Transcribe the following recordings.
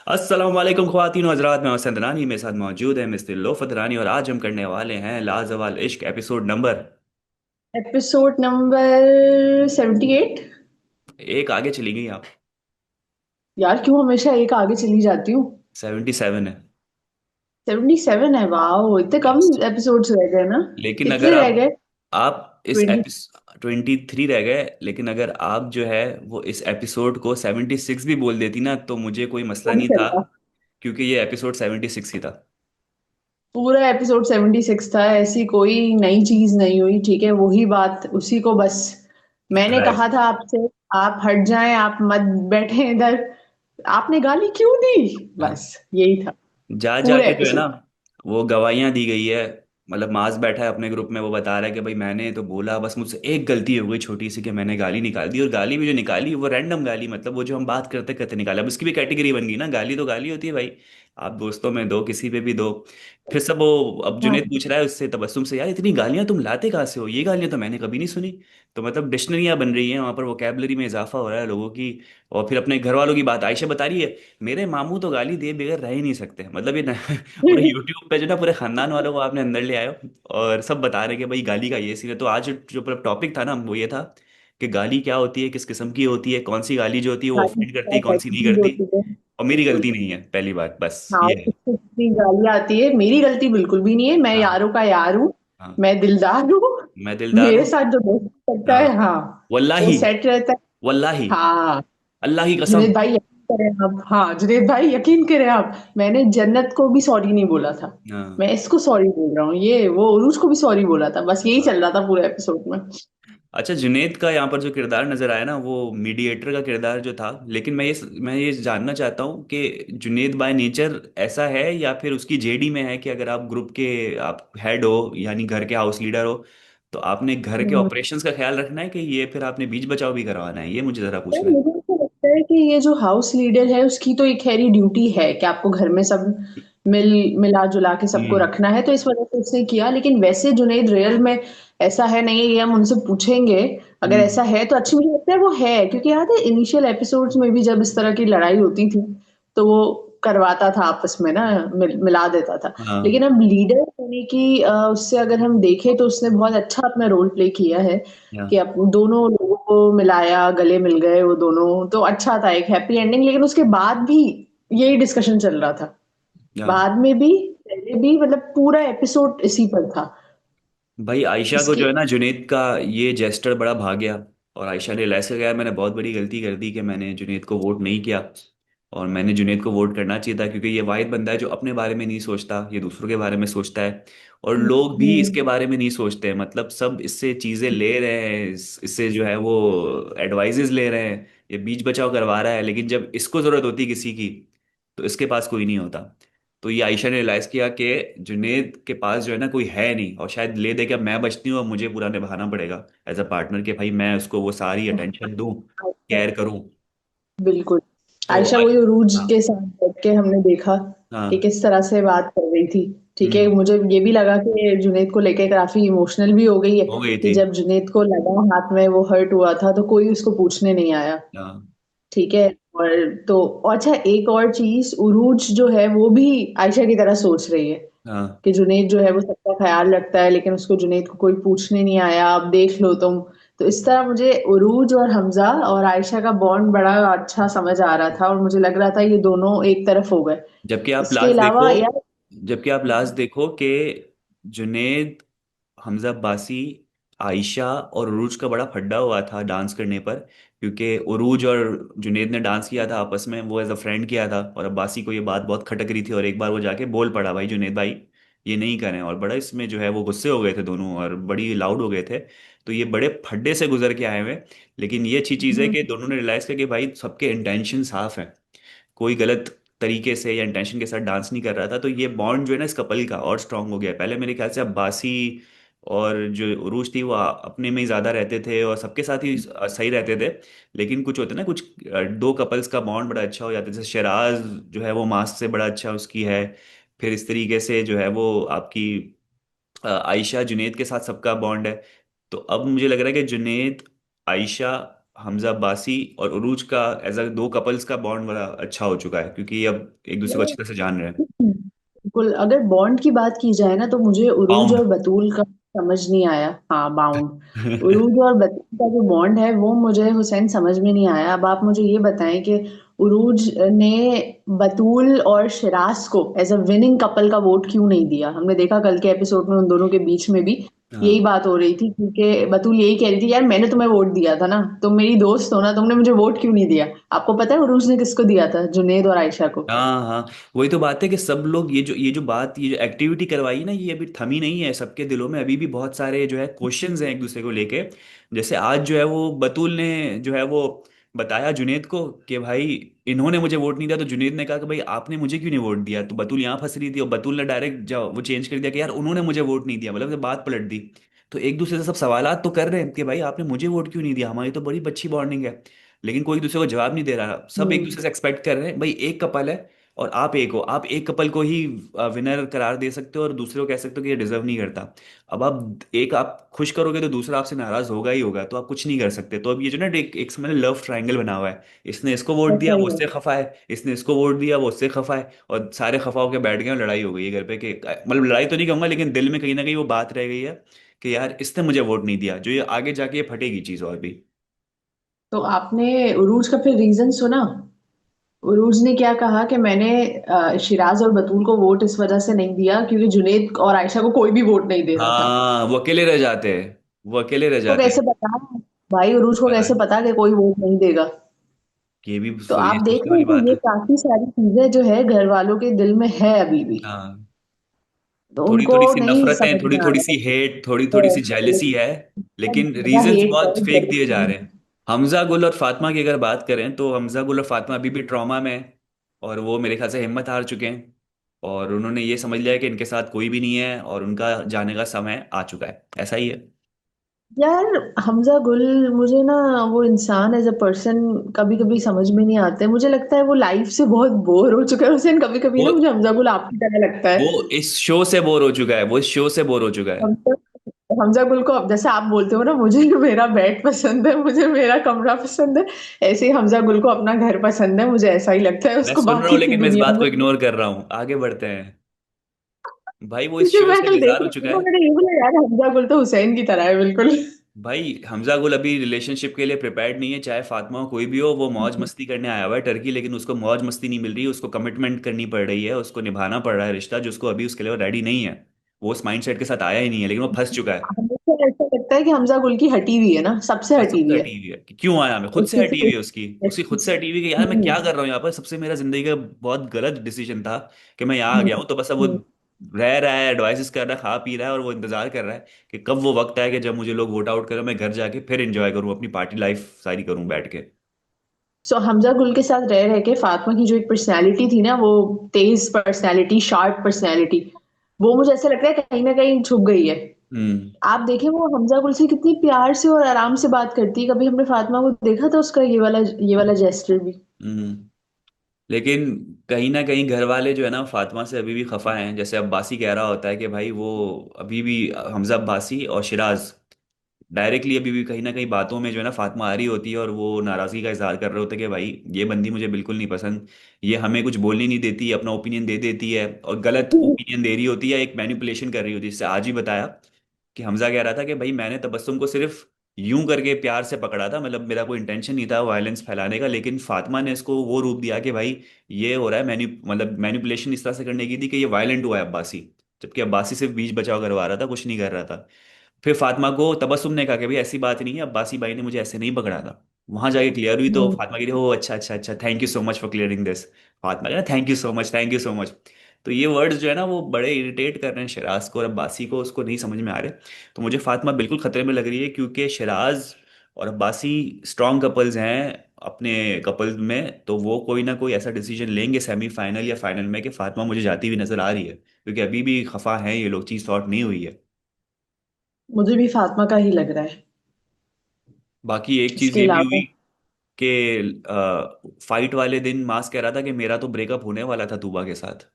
अस्सलाम वालेकुम ख्वातीन हजरात, मैं वसंत रानी, मेरे साथ मौजूद है मिस्टर लोफत रानी और आज हम करने वाले हैं लाजवाल इश्क एपिसोड नंबर एपिसोड नंबर 78। एक। आगे चली गई आप। यार क्यों हमेशा एक आगे चली जाती हूँ। 77 है। 77 है, वाह इतने कम यस। एपिसोड्स रह गए ना। लेकिन अगर कितने रह गए? आप इस 20। एपिस 23 रह गए, लेकिन अगर आप जो है वो इस एपिसोड को 76 भी बोल देती ना तो मुझे कोई मसला वो भी नहीं था, चलता। क्योंकि ये एपिसोड 76 ही था। पूरा एपिसोड 76 था, ऐसी कोई नई चीज नहीं हुई, ठीक है, वही बात उसी को बस। मैंने दोहराए। कहा था आपसे, आप हट जाएं, आप मत बैठे इधर। आपने गाली क्यों दी? हाँ। बस यही था जा पूरे जाके जो है ना एपिसोड। वो गवाहियां दी गई है। मतलब मास बैठा है अपने ग्रुप में, वो बता रहा है कि भाई मैंने तो बोला, बस मुझसे एक गलती हो गई छोटी सी कि मैंने गाली निकाल दी, और गाली भी जो निकाली वो रैंडम गाली, मतलब वो जो हम बात करते करते निकाला। अब उसकी भी कैटेगरी बन गई ना, गाली तो गाली होती है भाई, आप दोस्तों में दो, किसी पे भी दो। फिर सब वो, अब हाँ। जुनेद पूछ रहा है उससे तबस्सुम से, यार इतनी गालियां तुम लाते कहाँ से हो, ये गालियां तो मैंने कभी नहीं सुनी। तो मतलब डिक्शनरियां बन रही हैं वहां पर, वोकैबलरी में इजाफा हो रहा है लोगों की। और फिर अपने घर वालों की बात आयशा बता रही है, मेरे मामू तो गाली दिए बगैर रह ही नहीं सकते, मतलब ये पूरे यूट्यूब पे जो ना पूरे खानदान वालों को आपने अंदर ले आयो। और सब बता रहे कि भाई गाली का ये सीन है। तो आज जो टॉपिक था ना वो ये था कि गाली क्या होती है, किस किस्म की होती है, कौन सी गाली जो होती है वो गाली ऑफेंड करती है, क्या कौन सी नहीं करती करती। होती है। और मेरी बिल्कुल। गलती नहीं है, पहली बात बस हाँ, ये और है। कितनी कितनी गालियां आती है, मेरी गलती बिल्कुल भी नहीं है, मैं हाँ। यारों का यार हूँ। हाँ। मैं दिलदार हूँ। मैं दिलदार मेरे हूँ। साथ जो दोस्त करता हाँ। है, हाँ, वो वल्लाही। सेट रहता है। वल्लाही। हाँ। अल्लाह की कसम। जुनेद भाई यकीन करें आप, हाँ जुनेद भाई यकीन करें आप, मैंने जन्नत को भी सॉरी नहीं बोला था। हाँ। मैं इसको सॉरी बोल रहा हूँ, ये वो उरुज को भी सॉरी बोला था, बस यही हाँ। चल रहा था पूरे एपिसोड में। अच्छा, जुनेद का यहाँ पर जो किरदार नजर आया ना वो मीडिएटर का किरदार जो था, लेकिन मैं ये जानना चाहता हूँ कि जुनेद बाय नेचर ऐसा है या फिर उसकी जेडी में है कि अगर आप ग्रुप के आप हेड हो यानी घर के हाउस लीडर हो तो आपने घर के हम्म। ऑपरेशंस का ख्याल रखना है, कि ये फिर आपने बीच बचाव भी करवाना है, ये मुझे जरा यार पूछना है। मुझे ऐसा लगता है कि ये जो हाउस लीडर है उसकी तो एक खैरी ड्यूटी है कि आपको घर में सब मिल मिला जुला के सबको हम्म। रखना है, तो इस वजह से उसने किया। लेकिन वैसे जुनेद रियल में ऐसा है नहीं है, ये हम उनसे पूछेंगे। अगर हम्म। ऐसा है तो अच्छी, मुझे लगता है वो है, क्योंकि याद है इनिशियल एपिसोड्स में भी जब इस तरह की लड़ाई होती थी तो वो करवाता था आपस में ना, मिला देता था। हाँ। लेकिन अब लीडर होने की उससे अगर हम देखें तो उसने बहुत अच्छा अपना रोल प्ले किया है कि हाँ। अब दोनों लोगों को मिलाया, गले मिल गए वो दोनों, तो अच्छा था, एक हैप्पी एंडिंग। लेकिन उसके बाद भी यही डिस्कशन चल रहा था, हाँ। बाद में भी, पहले भी, मतलब पूरा एपिसोड इसी पर था भाई आयशा को जो इसके। है ना जुनेद का ये जेस्टर बड़ा भा गया, और आयशा ने रियलाइज किया, यार मैंने बहुत बड़ी गलती कर दी कि मैंने जुनेद को वोट नहीं किया। और मैंने जुनेद को वोट करना चाहिए था, क्योंकि ये वाहिद बंदा है जो अपने बारे में नहीं सोचता, ये दूसरों के बारे में सोचता है। और लोग भी हम्म। इसके बारे में नहीं सोचते हैं, मतलब सब इससे चीज़ें ले रहे हैं, इससे जो है वो एडवाइजेज ले रहे हैं, ये बीच बचाव करवा रहा है, लेकिन जब इसको ज़रूरत होती है किसी की तो इसके पास कोई नहीं होता। तो ये आयशा ने रियलाइज किया कि जुनेद के पास जो है ना कोई है नहीं, और शायद ले दे के अब मैं बचती हूँ और मुझे पूरा निभाना पड़ेगा एज अ पार्टनर, के भाई मैं उसको वो सारी अटेंशन दूं, केयर करूं। बिल्कुल। तो आयशा वही रूज हाँ। के साथ बैठ के हमने देखा कि हाँ। किस तरह से बात कर रही थी। ठीक है, हम्म। मुझे ये भी लगा कि जुनेद को लेके काफी इमोशनल भी हो गई है, हो गई कि थी। जब जुनेद को लगा हाथ में वो हर्ट हुआ था तो कोई उसको पूछने नहीं आया। हाँ। ठीक है। और तो और अच्छा, एक और चीज, उरूज जो है वो भी आयशा की तरह सोच रही है हाँ। कि जुनेद जो है वो सबका ख्याल रखता है, लेकिन उसको जुनेद को कोई पूछने नहीं आया, अब देख लो तुम। तो इस तरह मुझे उरूज और हमजा और आयशा का बॉन्ड बड़ा अच्छा समझ आ रहा था, और मुझे लग रहा था ये दोनों एक तरफ हो गए। जबकि आप इसके लास्ट देखो अलावा यार, जबकि आप लास्ट देखो कि जुनेद, हमजा अब्बासी, आयशा और उरूज का बड़ा फड्डा हुआ था डांस करने पर, क्योंकि उरूज और जुनेद ने डांस किया था आपस में, वो एज अ फ्रेंड किया था, और अब्बासी को ये बात बहुत खटक रही थी, और एक बार वो जाके बोल पड़ा, भाई जुनेद भाई ये नहीं करें, और बड़ा इसमें जो है वो गुस्से हो गए थे दोनों और बड़ी लाउड हो गए थे। तो ये बड़े फड्डे से गुजर के आए हुए। लेकिन ये अच्छी चीज़ है कि दोनों ने रियलाइज किया कि भाई सबके इंटेंशन साफ हैं, कोई गलत तरीके से या इंटेंशन के साथ डांस नहीं कर रहा था। तो ये बॉन्ड जो है ना इस कपल का और स्ट्रांग हो गया है। पहले मेरे ख्याल से अब्बासी और जो उरूज थी वो अपने में ही ज्यादा रहते थे और सबके साथ ही सही रहते थे। लेकिन कुछ होते ना कुछ दो कपल्स का बॉन्ड बड़ा अच्छा हो जाता है, जैसे शराज जो है वो मास्क से बड़ा अच्छा उसकी है। फिर इस तरीके से जो है वो आपकी आयशा जुनेद के साथ सबका बॉन्ड है। तो अब मुझे लग रहा है कि जुनेद, आयशा हमजा अब्बासी और उरूज का एज अ दो कपल्स का बॉन्ड बड़ा अच्छा हो चुका है, क्योंकि ये अब एक दूसरे को अच्छी तरह से जान रहे हैं। बिल्कुल, अगर बॉन्ड की बात की जाए ना तो मुझे उरूज बाउंड। और बतूल का समझ नहीं आया। हाँ, बाउंड। उरूज और बतूल का जो बॉन्ड है वो मुझे हुसैन समझ में नहीं आया। अब आप मुझे ये बताएं कि उरूज ने बतूल और शिराज को एज अ विनिंग कपल का वोट क्यों नहीं दिया? हमने देखा कल के एपिसोड में उन दोनों के बीच में भी यही हाँ बात हो रही थी, क्योंकि बतूल यही कह रही थी, यार मैंने तुम्हें वोट दिया था ना, तुम मेरी दोस्त हो ना, तुमने मुझे वोट क्यों नहीं दिया? आपको पता है उरूज ने किसको दिया था? जुनेद और आयशा को। हाँ हाँ, वही तो बात है कि सब लोग ये जो बात, ये जो एक्टिविटी करवाई ना, ये अभी थमी नहीं है। सबके दिलों में अभी भी बहुत सारे जो है क्वेश्चंस हैं एक दूसरे को लेके। जैसे आज जो है वो बतूल ने जो है वो बताया जुनेद को कि भाई इन्होंने मुझे वोट नहीं दिया, तो जुनेद ने कहा कि भाई आपने मुझे क्यों नहीं वोट दिया। तो बतूल यहाँ फंस रही थी और बतूल ने डायरेक्ट वो चेंज कर दिया कि यार उन्होंने मुझे वोट नहीं दिया, मतलब से बात पलट दी। तो एक दूसरे से सब सवालात तो कर रहे हैं कि भाई आपने मुझे वोट क्यों नहीं दिया, हमारी तो बड़ी अच्छी बॉन्डिंग है। लेकिन कोई एक दूसरे को जवाब नहीं दे रहा। सब एक हम्म। दूसरे से एक्सपेक्ट कर रहे हैं भाई एक कपल है और आप एक हो, आप एक कपल को ही विनर करार दे सकते हो और दूसरे को कह सकते हो कि ये डिजर्व नहीं करता। अब आप एक आप खुश करोगे तो दूसरा आपसे नाराज होगा ही होगा, तो आप कुछ नहीं कर सकते। तो अब ये जो ना एक समय लव ट्रायंगल बना हुआ है, इसने इसको वोट दिया ऐसा ही वो है। उससे खफा है, इसने इसको वोट दिया वो उससे खफा है, और सारे खफा होकर बैठ गए और लड़ाई हो गई है घर पे। कि मतलब लड़ाई तो नहीं कहूंगा, लेकिन दिल में कहीं ना कहीं वो बात रह गई है कि यार इसने मुझे वोट नहीं दिया, जो ये आगे जाके ये फटेगी चीज और भी। तो आपने उरूज का फिर रीजन सुना? उरूज ने क्या कहा कि मैंने शिराज और बतूल को वोट इस वजह से नहीं दिया क्योंकि जुनेद और आयशा को कोई भी वोट नहीं दे रहा था। हाँ वो अकेले रह जाते हैं, वो अकेले रह तो जाते कैसे हैं। पता? भाई उरूज को पता कैसे है पता कि कोई वोट नहीं देगा? कि ये भी तो ये आप देख सोचने रहे वाली हैं कि बात ये है। काफी सारी चीजें जो है घर वालों के दिल में है अभी भी। हाँ, तो थोड़ी उनको थोड़ी सी नहीं नफरतें, समझ थोड़ी में आ थोड़ी रहा सी हेट, थोड़ी थोड़ी सी है। जेलेसी है, बहुत लेकिन ज्यादा रीजंस हेट बहुत है, फेक दिए जा रहे हैं। हमजा गुल और फातिमा की अगर बात करें तो हमजा गुल और फातिमा अभी भी ट्रॉमा में हैं, और वो मेरे ख्याल से हिम्मत हार चुके हैं, और उन्होंने ये समझ लिया है कि इनके साथ कोई भी नहीं है और उनका जाने का समय आ चुका है, ऐसा ही है। यार, हमजा गुल मुझे ना, वो इंसान एज अ पर्सन कभी कभी समझ में नहीं आते। मुझे लगता है वो लाइफ से बहुत बोर हो चुका है हुसैन। कभी कभी वो ना मुझे हमजा गुल आपकी तरह लगता वो है। इस शो से बोर हो चुका है, वो इस शो से बोर हो चुका है। हमजा हमजा गुल को अब जैसे आप बोलते हो ना, मुझे मेरा बेड पसंद है, मुझे मेरा कमरा पसंद है, ऐसे ही हमजा गुल को अपना घर पसंद है। मुझे ऐसा ही लगता है मैं उसको सुन रहा हूँ बाकी की लेकिन मैं इस दुनिया बात में। को इग्नोर कर रहा हूँ, आगे बढ़ते हैं। भाई वो इस क्योंकि शो मैं से कल देख बेजार हो रही चुका थी ना, है। मैंने ये बोला, यार हमजा गुल तो हुसैन की तरह है बिल्कुल। भाई हमजा गुल अभी रिलेशनशिप के लिए प्रिपेयर्ड नहीं है, चाहे फातिमा हो कोई भी हो। वो मौज मस्ती करने आया हुआ है टर्की, लेकिन उसको मौज मस्ती नहीं मिल रही, उसको कमिटमेंट करनी पड़ रही है, उसको निभाना पड़ रहा है रिश्ता, जो उसको अभी उसके लिए रेडी नहीं है। वो उस माइंडसेट के साथ आया ही नहीं है, लेकिन वो फंस चुका है। हमेशा ऐसा लगता है कि हमजा गुल की हटी हुई है ना, सबसे और हटी सबसे हुई है। हटी हुई है कि क्यों आया, मैं खुद से उसके हटी हुई है उसकी खुद से हटी हुई है कि यार मैं हम्म, क्या कर रहा हूँ यहाँ पर, सबसे मेरा जिंदगी का बहुत गलत डिसीजन था कि मैं यहाँ आ हम्म, गया हूँ। तो बस अब वो हम्म। रह रहा है, एडवाइसेस कर रहा है, खा पी रहा है, और वो इंतजार कर रहा है कि कब वो वक्त आए कि जब मुझे लोग वोट आउट करें, मैं घर जाके फिर एंजॉय करूँ, अपनी पार्टी लाइफ सारी करूँ बैठ के। सो हमजा गुल के साथ रह रह के फातिमा की जो एक पर्सनालिटी थी ना, वो तेज पर्सनालिटी, शार्प पर्सनालिटी, वो मुझे ऐसा लगता है कहीं ना कहीं छुप गई है। हम्म आप देखें वो हमजा गुल से कितनी प्यार से और आराम से बात करती है। कभी हमने फातिमा को देखा था उसका ये वाला जेस्चर भी? हम्म। लेकिन कहीं ना कहीं घर वाले जो है ना फातिमा से अभी भी खफा हैं। जैसे अब्बासी कह रहा होता है कि भाई वो अभी भी, हमजा अब्बासी और शिराज डायरेक्टली अभी भी कहीं ना कहीं बातों में जो है ना फातिमा आ रही होती है, और वो नाराजगी का इजहार कर रहे होते हैं कि भाई ये बंदी मुझे बिल्कुल नहीं पसंद, ये हमें कुछ बोलने नहीं देती, अपना ओपिनियन दे देती है और गलत ओपिनियन दे रही होती है, एक मैनिपुलेशन कर रही होती है। जिससे आज ही बताया कि हमजा कह रहा था कि भाई मैंने तबस्सुम को सिर्फ यूं करके प्यार से पकड़ा था, मतलब मेरा कोई इंटेंशन नहीं था वायलेंस फैलाने का, लेकिन फातिमा ने इसको वो रूप दिया कि भाई ये हो रहा है मतलब मैनिपुलेशन इस तरह से करने की थी कि ये वायलेंट हुआ है अब्बासी, जबकि अब्बासी सिर्फ बीच बचाव करवा रहा था, कुछ नहीं कर रहा था। फिर फातिमा को तबस्सुम ने कहा कि भाई ऐसी बात नहीं है, अब्बासी भाई ने मुझे ऐसे नहीं पकड़ा था। वहां जाके क्लियर हुई तो हम्म। फातिमा कह रही हो अच्छा अच्छा अच्छा, thank you so much for clearing this. Fatima कह रहा thank you so much, thank you so much. तो ये वर्ड्स जो है ना वो बड़े इरिटेट कर रहे हैं शराज को और अब्बासी को, उसको नहीं समझ में आ रहे। तो मुझे फातिमा बिल्कुल खतरे में लग रही है, क्योंकि शराज और अब्बासी स्ट्रॉन्ग कपल्स हैं अपने कपल्स में, तो वो कोई ना कोई ऐसा डिसीजन लेंगे सेमीफाइनल या फाइनल में कि फातिमा मुझे जाती हुई नजर आ रही है, क्योंकि अभी भी खफा है ये लोग, चीज सॉर्ट नहीं हुई है। मुझे भी फातिमा का ही लग रहा है। बाकी एक चीज इसके ये भी हुई अलावा कि फाइट वाले दिन मास कह रहा था कि मेरा तो ब्रेकअप होने वाला था तूबा के साथ।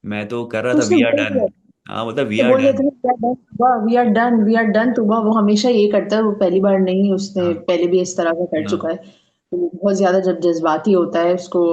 मैं तो कर रहा तो था उसने वी आर बोल डन। दिया। हाँ मतलब वी तो आर बोल डन। देते हैं we are done, we are done. तो वो हमेशा ये करता है, वो पहली बार नहीं, उसने हाँ पहले भी इस तरह का कर चुका हाँ। है। तो वो बहुत ज्यादा जब जज्बाती होता है, उसको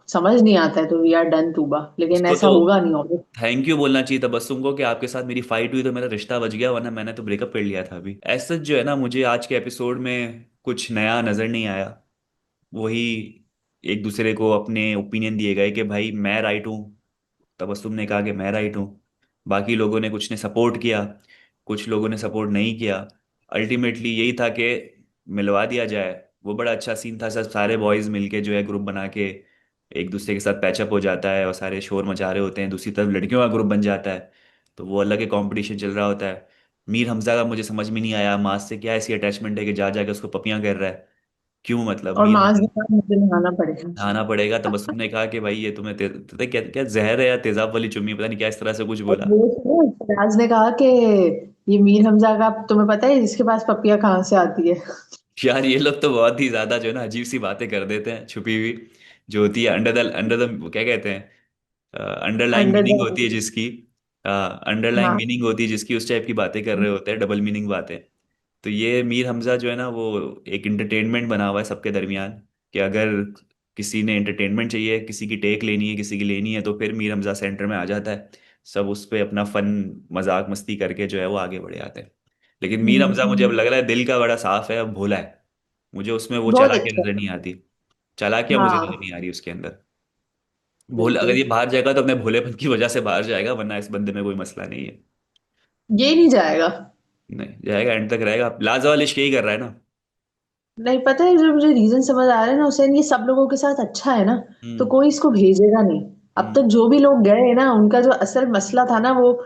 समझ नहीं आता है, तो वी आर डन तूबा, लेकिन उसको ऐसा तो होगा नहीं होगा। थैंक यू बोलना चाहिए था बस तुमको कि आपके साथ मेरी फाइट हुई तो मेरा रिश्ता बच गया, वरना मैंने तो ब्रेकअप कर लिया था अभी। ऐसा जो है ना, मुझे आज के एपिसोड में कुछ नया नजर नहीं आया। वही एक दूसरे को अपने ओपिनियन दिए गए कि भाई मैं राइट हूँ, तबस्सुम ने कहा कि मैं राइट हूँ, बाकी लोगों ने कुछ ने सपोर्ट किया, कुछ लोगों ने सपोर्ट नहीं किया। अल्टीमेटली यही था कि मिलवा दिया जाए। वो बड़ा अच्छा सीन था, सब सारे बॉयज मिलके जो है ग्रुप बना के एक दूसरे के साथ पैचअप हो जाता है और सारे शोर मचा रहे होते हैं, दूसरी तरफ लड़कियों का ग्रुप बन जाता है। तो वो अलग ही कंपटीशन चल रहा होता है। मीर हमजा का मुझे समझ में नहीं आया, मास से क्या ऐसी अटैचमेंट है कि जा जाके उसको पपियां कर रहा है। क्यों मतलब और मीर मांस हमजा के साथ मुझे नहाना पड़ेगा। नहाना पड़ेगा? तबस्सुम ने कहा कि भाई ये तुम्हें क्या क्या जहर है या तेजाब वाली चुम्मी, पता नहीं क्या इस तरह से कुछ और बोला। वो सुनो, फराज ने कहा कि ये मीर हमजा का, तुम्हें पता है इसके पास पपिया कहाँ से आती है? यार ये लोग तो बहुत ही ज्यादा जो है ना अजीब सी बातें कर देते हैं छुपी हुई, जो होती है अंडर द क्या कहते हैं, अंडरलाइंग अंडर मीनिंग होती है द। जिसकी, अंडरलाइंग हाँ। मीनिंग होती है जिसकी, उस टाइप की बातें कर रहे होते हैं, डबल मीनिंग बातें। तो ये मीर हमजा जो है ना वो एक इंटरटेनमेंट बना हुआ है सबके दरमियान, कि अगर किसी ने एंटरटेनमेंट चाहिए, किसी की टेक लेनी है, किसी की लेनी है, तो फिर मीर हमजा सेंटर में आ जाता है। सब उस पे अपना फन मजाक मस्ती करके जो है वो आगे बढ़े आते हैं। लेकिन मीर हमजा मुझे अब लग रहा है दिल का बड़ा साफ है, अब भोला है। मुझे उसमें वो बहुत चालाकियां अच्छा नजर है। नहीं आती। चालाकियां मुझे नजर हाँ, नहीं आ रही उसके अंदर। भोला, अगर बिल्कुल। ये बाहर जाएगा तो अपने भोलेपन की वजह से बाहर जाएगा, वरना इस बंदे में कोई मसला नहीं है। ये नहीं जाएगा। नहीं जाएगा, एंड तक रहेगा। लाजवाब इश्क यही कर रहा है ना। नहीं, पता है, जो मुझे रीजन समझ आ रहा है ना, हुसैन, ये सब लोगों के साथ अच्छा है ना, तो हम्म कोई इसको भेजेगा नहीं। अब हम्म। तक जो भी लोग गए हैं ना, उनका जो असल मसला था ना, वो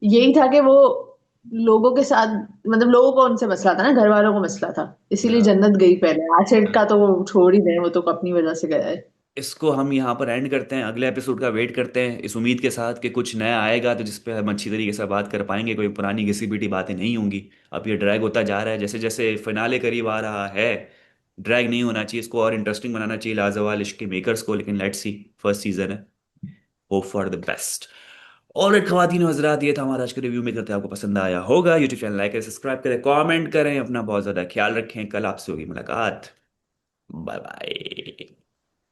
यही था कि वो लोगों के साथ, मतलब लोगों को उनसे मसला था ना, घर वालों को मसला था, इसीलिए हाँ जन्नत गई पहले। आशिर हाँ। का तो वो छोड़ ही दें, वो तो अपनी वजह से गया है। इसको हम यहाँ पर एंड करते हैं, अगले एपिसोड का वेट करते हैं इस उम्मीद के साथ कि कुछ नया आएगा तो जिस पे हम अच्छी तरीके से बात कर पाएंगे, कोई पुरानी घिसी पिटी बातें नहीं होंगी। अब ये ड्रैग होता जा रहा है, जैसे जैसे फिनाले करीब आ रहा है। ड्रैग नहीं होना चाहिए, इसको और इंटरेस्टिंग बनाना चाहिए लाजवाब इश्क के मेकर्स को, लेकिन लेट्स सी, फर्स्ट सीजन है, होप फॉर द बेस्ट। और एक खवातीन और हजरात, ये था हमारा आज का रिव्यू। में करते हैं आपको पसंद आया होगा। यूट्यूब चैनल लाइक करें, सब्सक्राइब करें, कमेंट करें, अपना बहुत ज्यादा ख्याल रखें। कल आपसे होगी मुलाकात। Bye bye.